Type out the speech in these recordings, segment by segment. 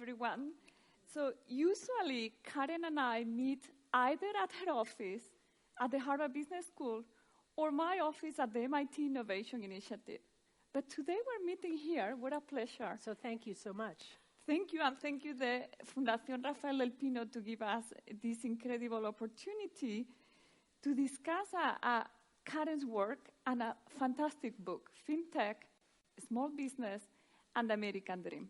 everyone. So usually, Karen and I meet either at her office at the Harvard Business School or my office at the MIT Innovation Initiative. But today we're meeting here. What a pleasure. So thank you so much. Thank you, and thank you, the Fundación Rafael del Pino, to give us this incredible opportunity to discuss Karen's work and a fantastic book, FinTech, Small Business, and the American Dream.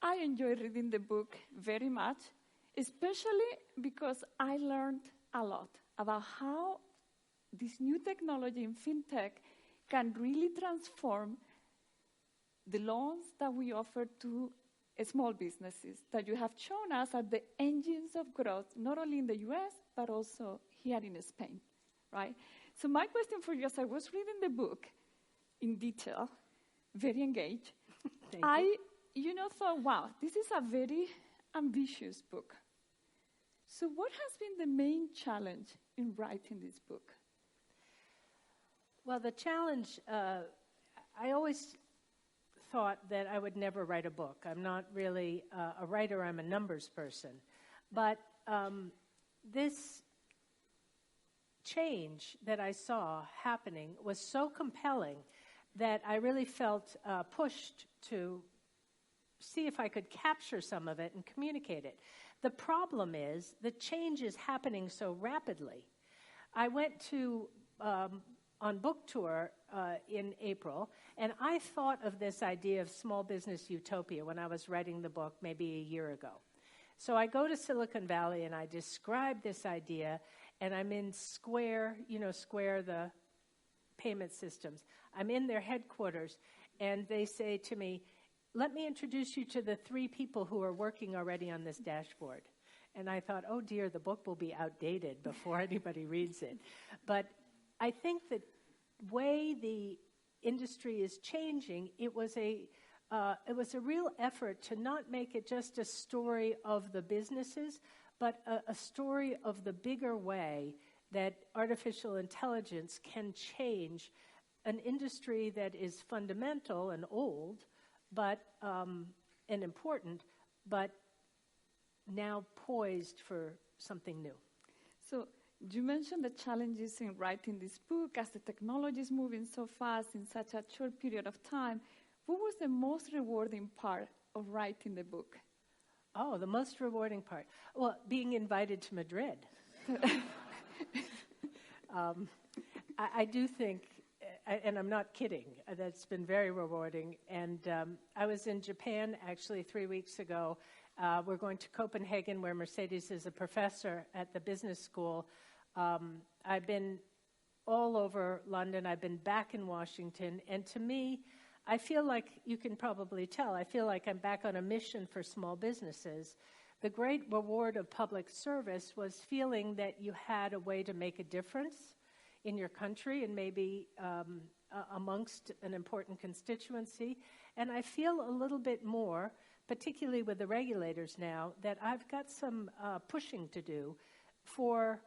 I enjoy reading the book very much, especially because I learned a lot about how this new technology in FinTech can really transform the loans that we offer to small businesses that you have shown us are the engines of growth, not only in the US, but also here in Spain, right? So my question for you, as I was reading the book in detail, very engaged, I thought, wow, this is a very ambitious book. So what has been the main challenge in writing this book? Well, the challenge, I always thought that I would never write a book. I'm not really a writer, I'm a numbers person. But this change that I saw happening was so compelling that I really felt pushed to see if I could capture some of it and communicate it. The problem is the change is happening so rapidly. I went to on book tour in April, and I thought of this idea of small business utopia when I was writing the book maybe a year ago. So I go to Silicon Valley and I describe this idea, and I'm in Square, Square, the payment systems. I'm in their headquarters, and they say to me, let me introduce you to the 3 people who are working already on this dashboard. And I thought, oh dear, the book will be outdated before anybody reads it. But I think that way the industry is changing, it was a real effort to not make it just a story of the businesses, but a story of the bigger way that artificial intelligence can change an industry that is fundamental and old, but and important, but now poised for something new. So you mentioned the challenges in writing this book as the technology is moving so fast in such a short period of time. What was the most rewarding part of writing the book? Oh, the most rewarding part. Well, being invited to Madrid. I do think, and I'm not kidding, that's been very rewarding. And I was in Japan actually 3 weeks ago. We're going to Copenhagen, where Mercedes is a professor at the business school. I've been all over London. I've been back in Washington. And to me, I feel like, you can probably tell, I feel like I'm back on a mission for small businesses. The great reward of public service was feeling that you had a way to make a difference in your country and maybe amongst an important constituency. And I feel a little bit more, particularly with the regulators now, that I've got some pushing to do for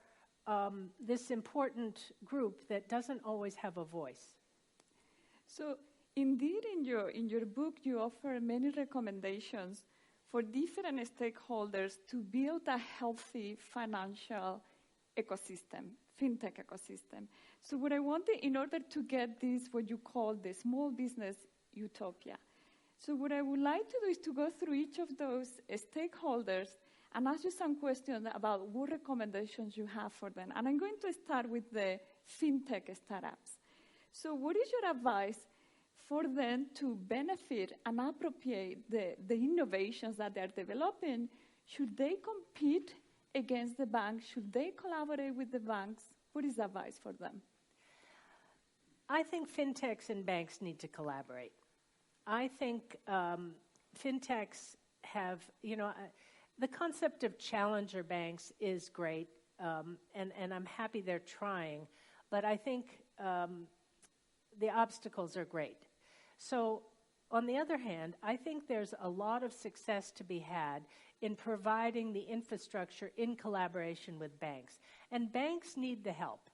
this important group that doesn't always have a voice. So indeed, in your book, you offer many recommendations for different stakeholders to build a healthy financial ecosystem, fintech ecosystem. So what I wanted, in order to get this, what you call the small business utopia, so what I would like to do is to go through each of those stakeholders and ask you some questions about what recommendations you have for them. And I'm going to start with the fintech startups. So what is your advice for them to benefit and appropriate the innovations that they're developing? Should they compete against the banks? Should they collaborate with the banks? What is the advice for them? I think fintechs and banks need to collaborate. I think fintechs have, the concept of challenger banks is great, and I'm happy they're trying, but I think the obstacles are great. So, on the other hand, I think there's a lot of success to be had in providing the infrastructure in collaboration with banks. And banks need the help.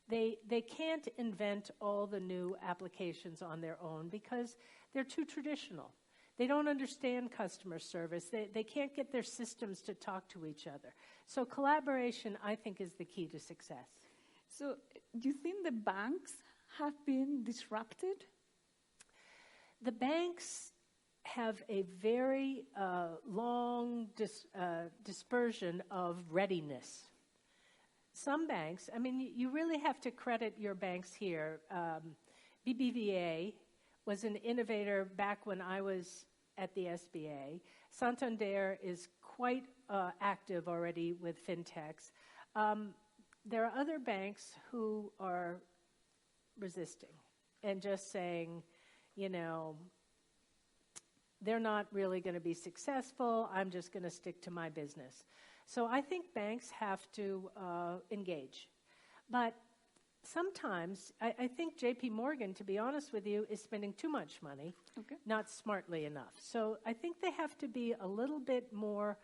They can't invent all the new applications on their own because they're too traditional. They don't understand customer service. They can't get their systems to talk to each other. So collaboration, I think, is the key to success. So do you think the banks have been disrupted? The banks have a very long dispersion of readiness. Some banks, I mean, you really have to credit your banks here. BBVA was an innovator back when I was at the SBA. Santander is quite active already with fintechs. There are other banks who are resisting and just saying, you know, they're not really going to be successful. I'm just going to stick to my business. So I think banks have to engage. But sometimes, I think J.P. Morgan, to be honest with you, is spending too much money, not smartly enough. So I think they have to be a little bit more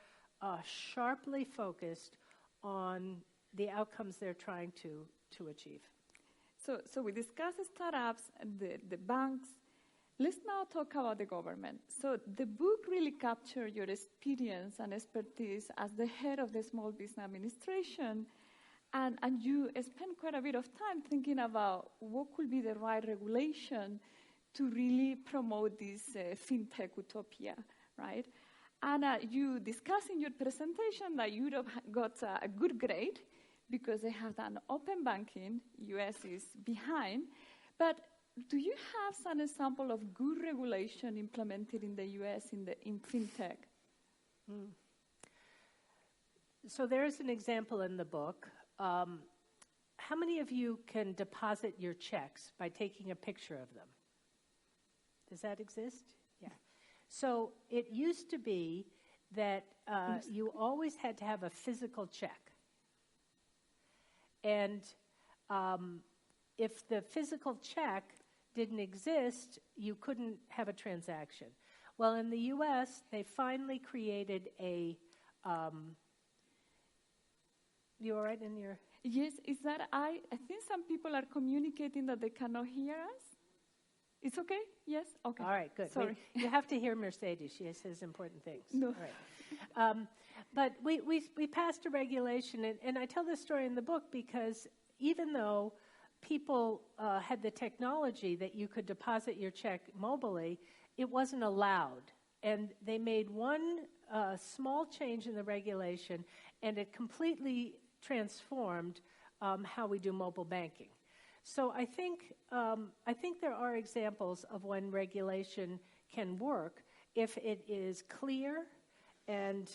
sharply focused on the outcomes they're trying to achieve. So we discussed startups and the banks. Let's now talk about the government. So the book really captured your experience and expertise as the head of the Small Business Administration, and you spent quite a bit of time thinking about what could be the right regulation to really promote this fintech utopia, right? And you discussed in your presentation that Europe got a good grade because they have done open banking. US is behind. But do you have some example of good regulation implemented in the US in fintech? So there's an example in the book. How many of you can deposit your checks by taking a picture of them? Does that exist? Yeah. So it used to be that you always had to have a physical check. And if the physical check didn't exist, you couldn't have a transaction. Well, in the U.S., they finally created a... you all right in your... Yes, is that I think some people are communicating that they cannot hear us. It's okay? Yes? Okay. All right, good. Sorry. You have to hear Mercedes. She says important things. No. All right. But we passed a regulation, and I tell this story in the book because even though people had the technology that you could deposit your check mobily, it wasn't allowed. And they made one small change in the regulation, and it completely transformed how we do mobile banking. So I think there are examples of when regulation can work if it is clear and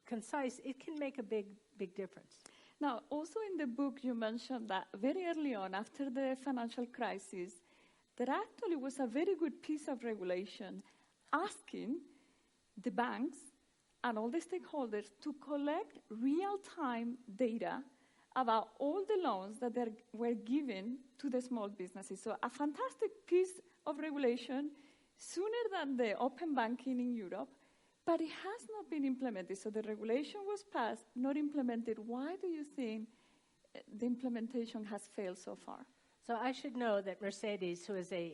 concise. It can make a big difference. Now, also in the book, you mentioned that very early on, after the financial crisis, there actually was a very good piece of regulation asking the banks and all the stakeholders to collect real-time data about all the loans that were given to the small businesses. So a fantastic piece of regulation, sooner than the open banking in Europe, but it has not been implemented. So the regulation was passed, not implemented. Why do you think the implementation has failed so far? So I should know that Mercedes, who is an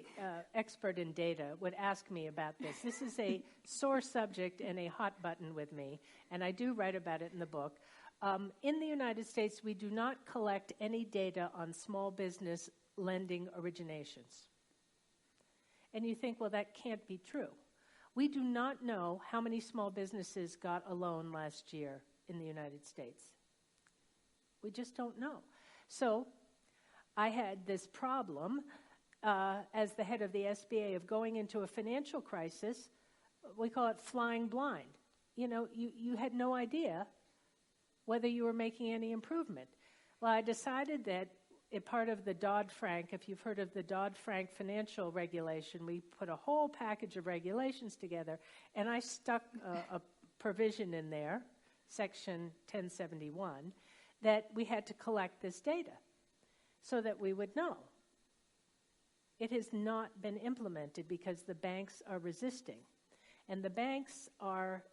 expert in data, would ask me about this. This is a sore subject and a hot button with me, and I do write about it in the book. In the United States, we do not collect any data on small business lending originations. And you think, well, that can't be true. We do not know how many small businesses got a loan last year in the United States. We just don't know. So I had this problem as the head of the SBA of going into a financial crisis. We call it flying blind. You know, you had no idea whether you were making any improvement. Well, I decided that part of the Dodd-Frank, if you've heard of the Dodd-Frank financial regulation, we put a whole package of regulations together, and I stuck a provision in there, Section 1071, that we had to collect this data so that we would know. It has not been implemented because the banks are resisting. And the banks are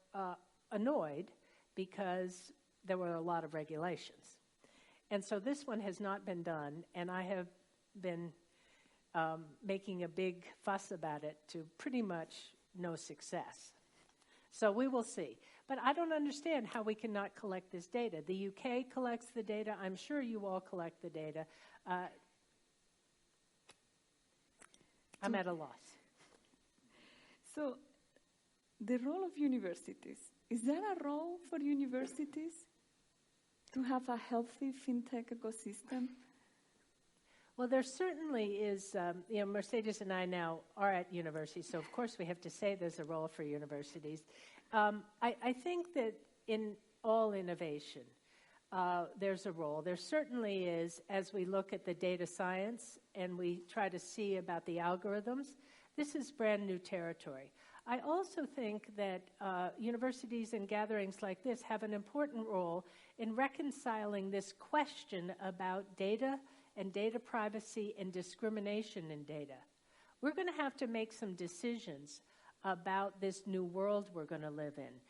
annoyed because there were a lot of regulations. And so this one has not been done, and I have been making a big fuss about it to pretty much no success. So we will see. But I don't understand how we cannot collect this data. The UK collects the data. I'm sure you all collect the data. I'm at a loss. So the role of universities, is there a role for universities to have a healthy fintech ecosystem? Well, there certainly is, Mercedes and I now are at universities, so of course we have to say there's a role for universities. I think that in all innovation, there's a role. There certainly is, as we look at the data science and we try to see about the algorithms, this is brand new territory. I also think that universities and gatherings like this have an important role in reconciling this question about data and data privacy and discrimination in data. We're going to have to make some decisions about this new world we're going to live in.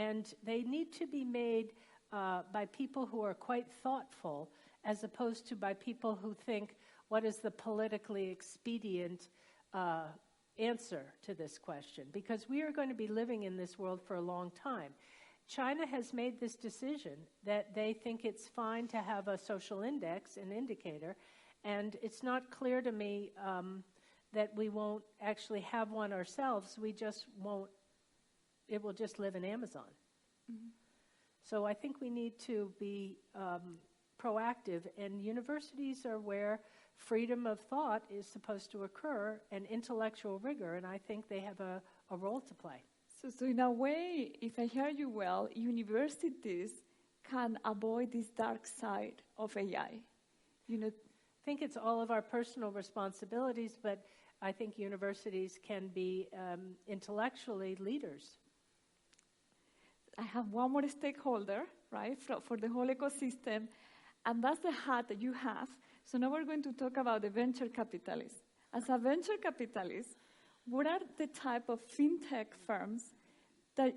And they need to be made by people who are quite thoughtful, as opposed to by people who think, what is the politically expedient answer to this question? Because we are going to be living in this world for a long time. China has made this decision that they think it's fine to have a social index, an indicator, and it's not clear to me that we won't actually have one ourselves. We just won't, it will just live in Amazon. Mm-hmm. So I think we need to be proactive, and universities are where freedom of thought is supposed to occur and intellectual rigor, and I think they have a role to play. So in a way, if I hear you well, universities can avoid this dark side of AI. I think it's all of our personal responsibilities, but I think universities can be intellectually leaders. I have one more stakeholder, right, for the whole ecosystem, and that's the hat that you have. So now we're going to talk about the venture capitalists. As a venture capitalist, what are the type of fintech firms that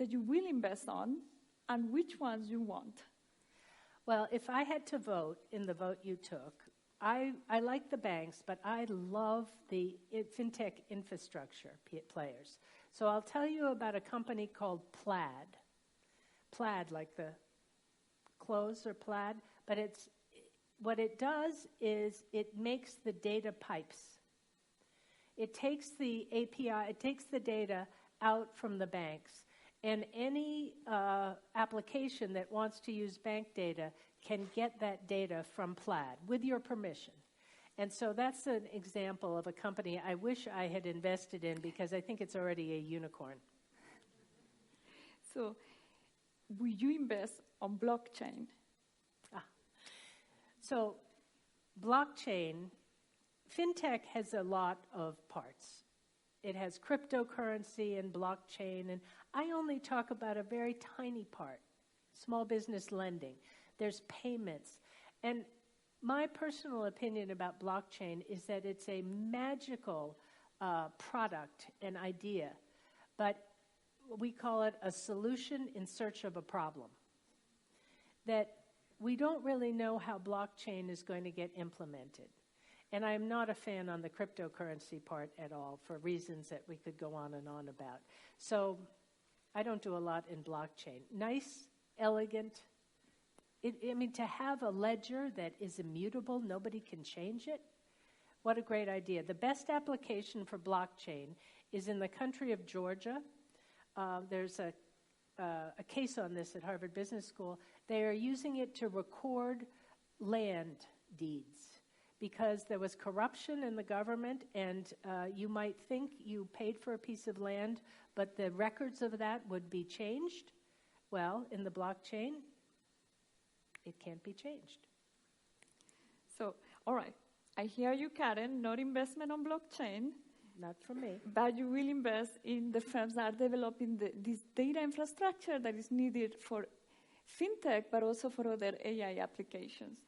you will invest on, and which ones you want? Well, if I had to vote in the vote you took, I like the banks, but I love the fintech infrastructure players. So I'll tell you about a company called Plaid. Plaid, like the clothes or plaid, but what it does is it makes the data pipes. It takes the API, it takes the data out from the banks, and any application that wants to use bank data can get that data from Plaid with your permission. And so that's an example of a company I wish I had invested in, because I think it's already a unicorn. So, will you invest on blockchain? So, blockchain, fintech has a lot of parts. It has cryptocurrency and blockchain, and I only talk about a very tiny part, small business lending. There's payments. And my personal opinion about blockchain is that it's a magical product and idea, but we call it a solution in search of a problem. That we don't really know how blockchain is going to get implemented. And I'm not a fan on the cryptocurrency part at all, for reasons that we could go on and on about. So I don't do a lot in blockchain. Nice, elegant. To have a ledger that is immutable, nobody can change it, what a great idea. The best application for blockchain is in the country of Georgia. There's a case on this at Harvard Business School. They are using it to record land deeds because there was corruption in the government, and you might think you paid for a piece of land, but the records of that would be changed. Well, in the blockchain, it can't be changed. So, all right. I hear you, Karen, not investment on blockchain. Not from me. But you will invest in the firms that are developing this data infrastructure that is needed for fintech, but also for other AI applications.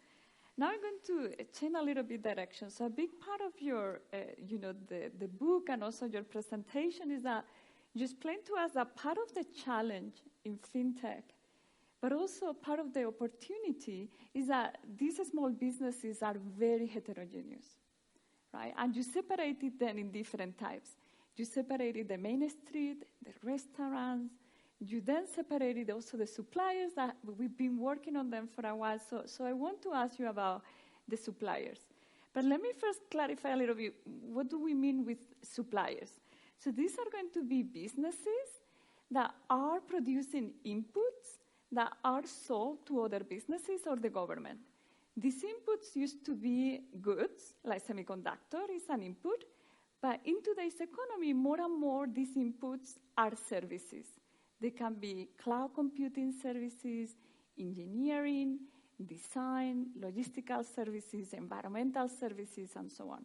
Now I'm going to change a little bit direction. So a big part of your, the book and also your presentation is that you explain to us that part of the challenge in fintech, but also part of the opportunity, is that these small businesses are very heterogeneous, right? And you separated them in different types. You separated the main street, the restaurants. You then separated also the suppliers that we've been working on them for a while. So I want to ask you about the suppliers. But let me first clarify a little bit, what do we mean with suppliers? So these are going to be businesses that are producing inputs that are sold to other businesses or the government. These inputs used to be goods, like semiconductor is an input, but in today's economy, more and more these inputs are services. They can be cloud computing services, engineering, design, logistical services, environmental services, and so on.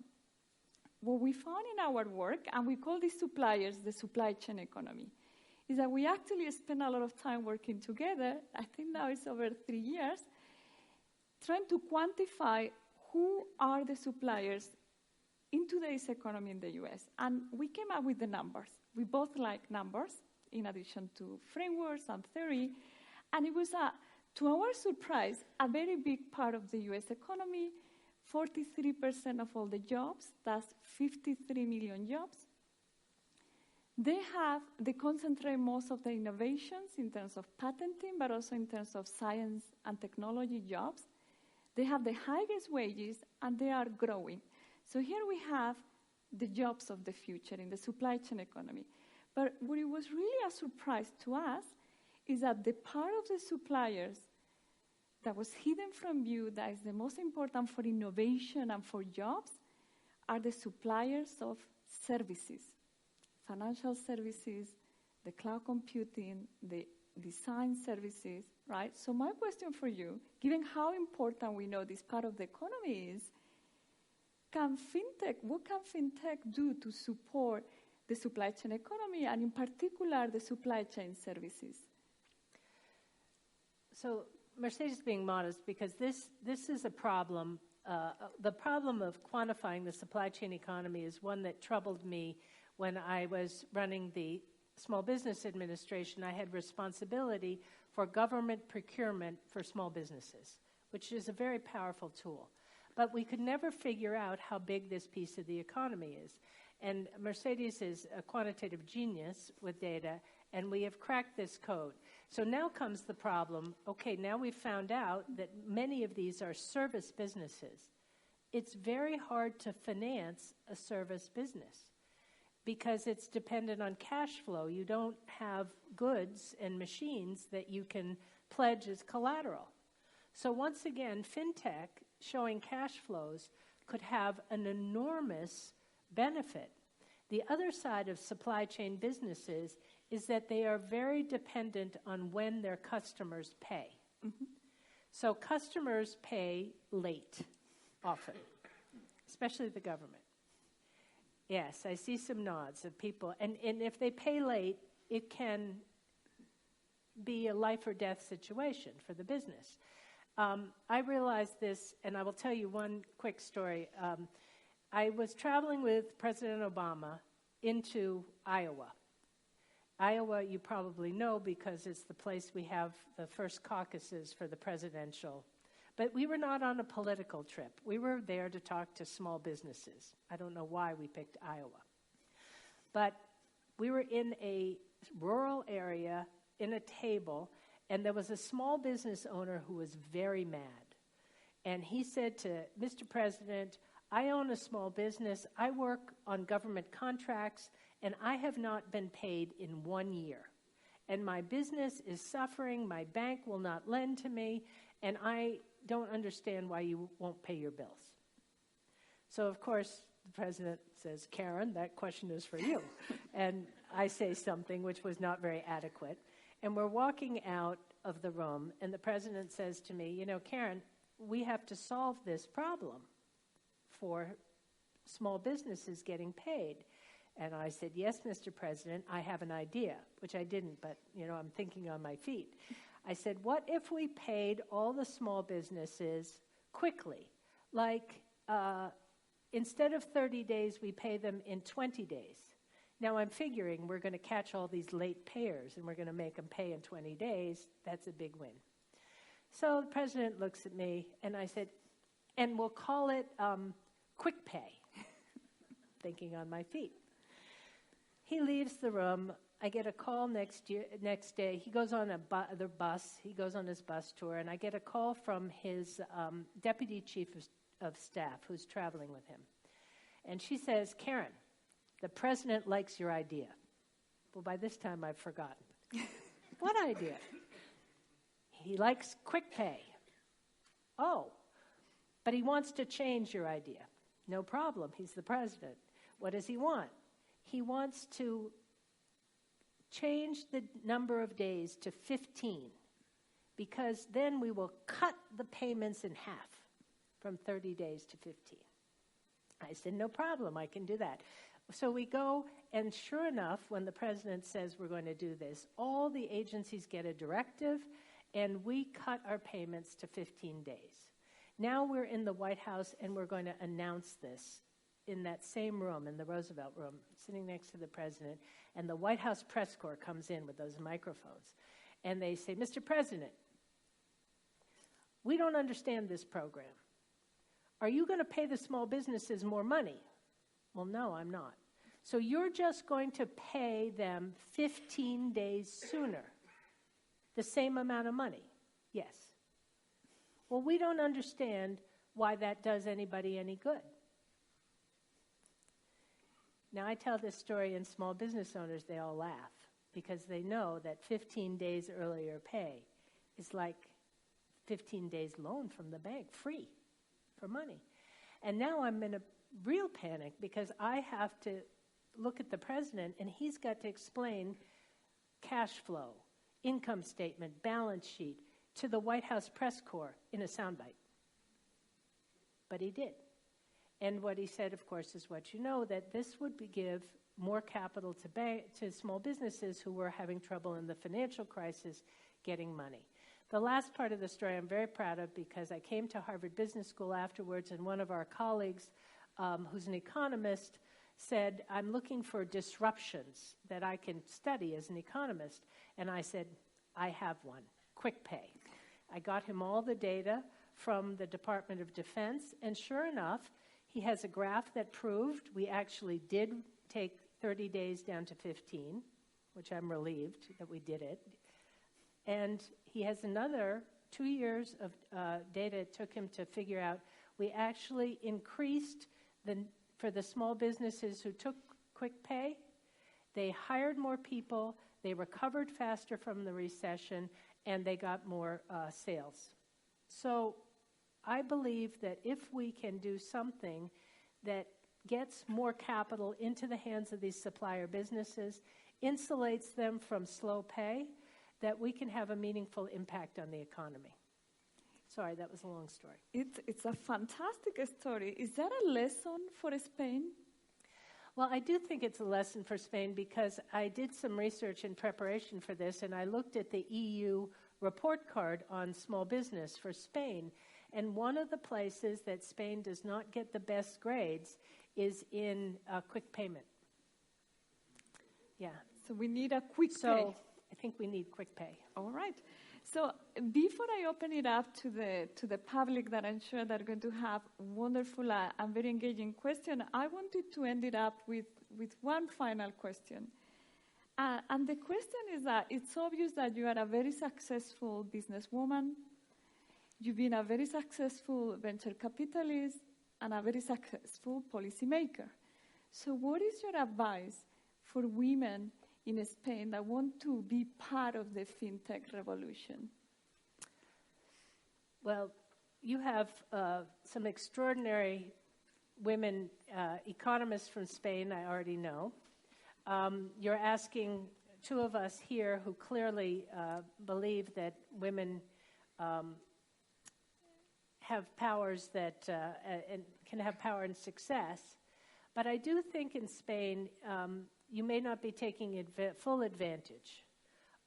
What we found in our work, and we call these suppliers the supply chain economy, is that we actually spend a lot of time working together. I think now it's over 3 years, trying to quantify who are the suppliers in today's economy in the US. And we came up with the numbers. We both like numbers, in addition to frameworks and theory. And it was, to our surprise, a very big part of the US economy, 43% of all the jobs, that's 53 million jobs. They concentrate most of the innovations in terms of patenting, but also in terms of science and technology jobs. They have the highest wages, and they are growing. So here we have the jobs of the future in the supply chain economy. But what it was really a surprise to us is that the part of the suppliers that was hidden from view, that is the most important for innovation and for jobs, are the suppliers of services, financial services, the cloud computing, the design services, right? So my question for you, given how important we know this part of the economy is, what can fintech do to support the supply chain economy, and in particular, the supply chain services? So Mercedes being modest, because this is a problem. The problem of quantifying the supply chain economy is one that troubled me when I was running the Small Business Administration. I had responsibility for government procurement for small businesses, which is a very powerful tool. But we could never figure out how big this piece of the economy is. And Mercedes is a quantitative genius with data, and we have cracked this code. So now comes the problem. Okay, now we've found out that many of these are service businesses. It's very hard to finance a service business because it's dependent on cash flow. You don't have goods and machines that you can pledge as collateral. So once again, fintech showing cash flows could have an enormous benefit. The other side of supply chain businesses is that they are very dependent on when their customers pay. Mm-hmm. So customers pay late, often, especially the government. Yes, I see some nods of people. And if they pay late, it can be a life or death situation for the business. I realized this, and I will tell you one quick story. I was traveling with President Obama into Iowa. Iowa, you probably know because it's the place we have the first caucuses for the presidential. But we were not on a political trip. We were there to talk to small businesses. I don't know why we picked Iowa. But we were in a rural area, in a table, and there was a small business owner who was very mad. And he said to Mr. President, I own a small business. I work on government contracts, and I have not been paid in 1 year. And my business is suffering. My bank will not lend to me, and I don't understand why you won't pay your bills. So, of course, the president says, Karen, that question is for you. And I say something which was not very adequate. And we're walking out of the room, and the president says to me, you know, Karen, we have to solve this problem for small businesses getting paid. And I said, yes, Mr. President, I have an idea, which I didn't, but, you know, I'm thinking on my feet. I said, what if we paid all the small businesses quickly? Like, instead of 30 days, we pay them in 20 days. Now, I'm figuring we're going to catch all these late payers, and we're going to make them pay in 20 days. That's a big win. So the president looks at me, and I said, and we'll call it quick pay, thinking on my feet. He leaves the room. I get a call next day. He goes on the bus. He goes on his bus tour, and I get a call from his deputy chief of staff who's traveling with him. And she says, Karen, the president likes your idea. Well, by this time, I've forgotten. What idea? He likes quick pay. Oh, but he wants to change your idea. No problem. He's the president. What does he want? He wants to change the number of days to 15, because then we will cut the payments in half from 30 days to 15. I said, no problem, I can do that. So we go, and sure enough, when the president says we're going to do this, all the agencies get a directive, and we cut our payments to 15 days. Now we're in the White House, and we're going to announce this in that same room, in the Roosevelt room, sitting next to the president, and the White House press corps comes in with those microphones, and they say, Mr. President, we don't understand this program. Are you going to pay the small businesses more money? Well, no, I'm not. So you're just going to pay them 15 days sooner, the same amount of money? Yes. Well, we don't understand why that does anybody any good. Now, I tell this story, and small business owners, they all laugh, because they know that 15 days earlier pay is like 15 days loan from the bank, free, for money. And now I'm in a real panic, because I have to look at the president, and he's got to explain cash flow, income statement, balance sheet to the White House press corps in a soundbite. But he did. And what he said, of course, is what you know, that this would give more capital to small businesses who were having trouble in the financial crisis getting money. The last part of the story I'm very proud of, because I came to Harvard Business School afterwards, and one of our colleagues, who's an economist, said, I'm looking for disruptions that I can study as an economist. And I said, I have one, quick pay. I got him all the data from the Department of Defense, and sure enough, he has a graph that proved we actually did take 30 days down to 15, which I'm relieved that we did it. And he has another 2 years of data it took him to figure out we actually increased for the small businesses who took quick pay, they hired more people, they recovered faster from the recession, and they got more sales. So I believe that if we can do something that gets more capital into the hands of these supplier businesses, insulates them from slow pay, that we can have a meaningful impact on the economy. Sorry, that was a long story. It's a fantastic story. Is that a lesson for Spain? Well, I do think it's a lesson for Spain, because I did some research in preparation for this, and I looked at the EU report card on small business for Spain. And one of the places that Spain does not get the best grades is in quick payment. Yeah. So we need a quick pay. So I think we need quick pay. All right. So before I open it up to the public, that I'm sure they're going to have wonderful and very engaging question, I wanted to end it up with one final question. And the question is that it's obvious that you are a very successful businesswoman. You've been a very successful venture capitalist and a very successful policymaker. So what is your advice for women in Spain that want to be part of the fintech revolution? Well, you have some extraordinary women economists from Spain, I already know. You're asking two of us here who clearly believe that women have powers that and can have power and success. But I do think in Spain, you may not be taking full advantage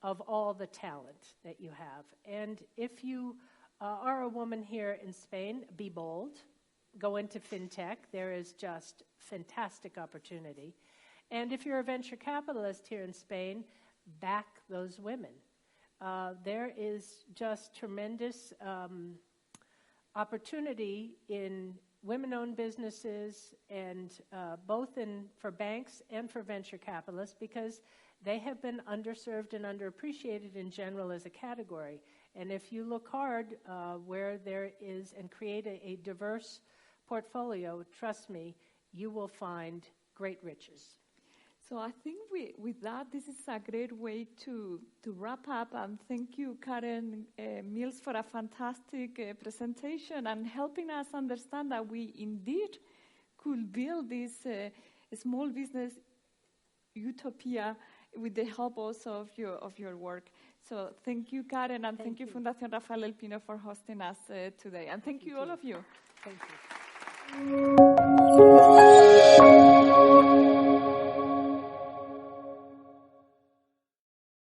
of all the talent that you have. And if you are a woman here in Spain, be bold. Go into fintech. There is just fantastic opportunity. And if you're a venture capitalist here in Spain, back those women. There is just tremendous opportunity in women-owned businesses, and both for banks and for venture capitalists, because they have been underserved and underappreciated in general as a category. And if you look hard where there is and create a diverse portfolio, trust me, you will find great riches. So I think with that, this is a great way to wrap up. And thank you, Karen Mills, for a fantastic presentation and helping us understand that we indeed could build this small business utopia with the help also of your work. So thank you, Karen, and thank you, Fundación Rafael del Pino, for hosting us today. And thank you, all of you. Thank you.